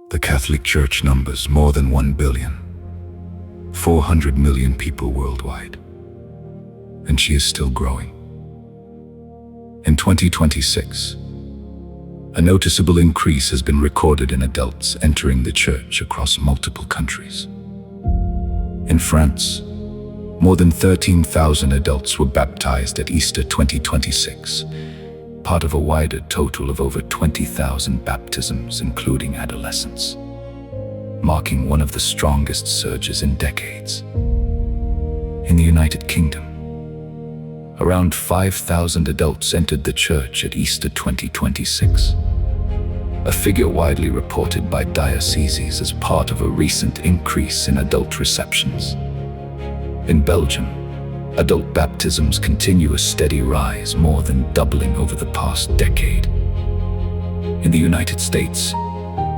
The Catholic Church numbers more than 1 billion, 400 million people worldwide, and she is still growing. In 2026, a noticeable increase has been recorded in adults entering the church across multiple countries. In France, more than 13,000 adults were baptized at Easter 2026, part of a wider total of over 20,000 baptisms, including adolescents, marking one of the strongest surges in decades. In the United Kingdom, around 5,000 adults entered the church at Easter 2026, a figure widely reported by dioceses as part of a recent increase in adult receptions. In Belgium, adult baptisms continue a steady rise, more than doubling over the past decade. In the United States,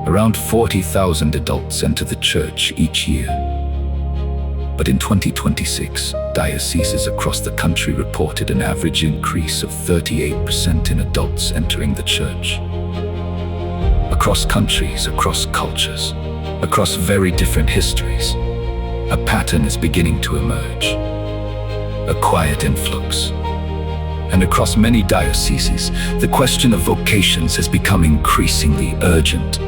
around 40,000 adults enter the church each year. But in 2026, dioceses across the country reported an average increase of 38% in adults entering the church. Across countries, across cultures, across very different histories, a pattern is beginning to emerge. A quiet influx. And across many dioceses, the question of vocations has become increasingly urgent.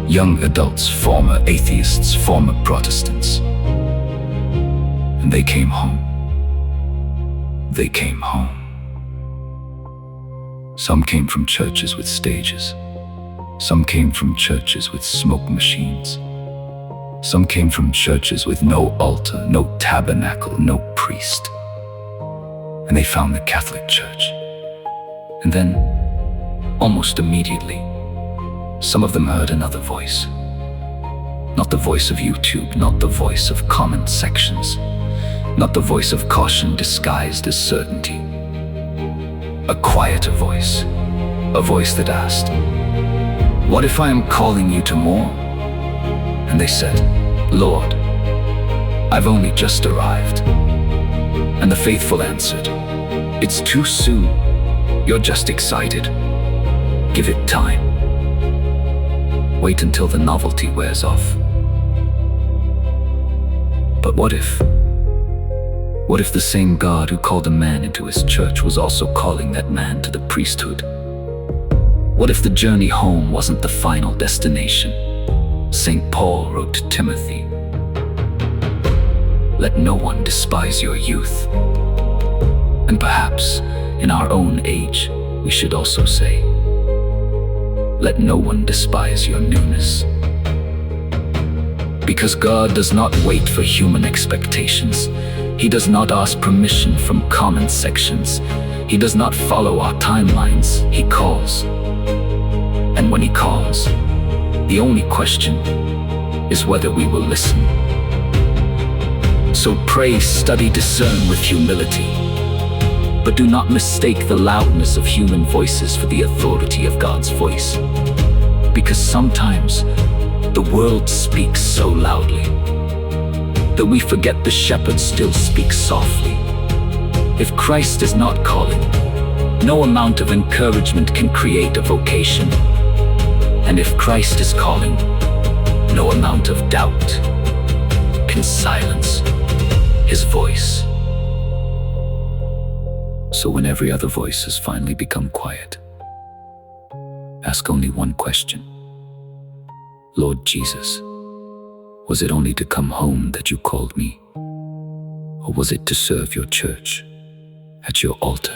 Young adults, former atheists, former Protestants. And they came home. They came home. Some came from churches with stages. Some came from churches with smoke machines. Some came from churches with no altar, no tabernacle, no priest. And they found the Catholic Church. And then, almost immediately, some of them heard another voice. Not the voice of YouTube, not the voice of comment sections, not the voice of caution disguised as certainty. A quieter voice, a voice that asked, "What if I am calling you to more?" And they said, "Lord, I've only just arrived." And the faithful answered, "It's too soon. You're just excited. Give it time. Wait until the novelty wears off." But what if the same God who called a man into his church was also calling that man to the priesthood? What if the journey home wasn't the final destination? St. Paul wrote to Timothy, "Let no one despise your youth." And perhaps, in our own age, we should also say, "Let no one despise your newness." Because God does not wait for human expectations. He does not ask permission from comment sections. He does not follow our timelines. He calls. And when he calls, the only question is whether we will listen. So pray, study, discern with humility. But do not mistake the loudness of human voices for the authority of God's voice. Because sometimes the world speaks so loudly that we forget the shepherd still speaks softly. If Christ is not calling, no amount of encouragement can create a vocation. And if Christ is calling, no amount of doubt can silence his voice. So when every other voice has finally become quiet, ask only one question. Lord Jesus, was it only to come home that you called me? Or was it to serve your church at your altar?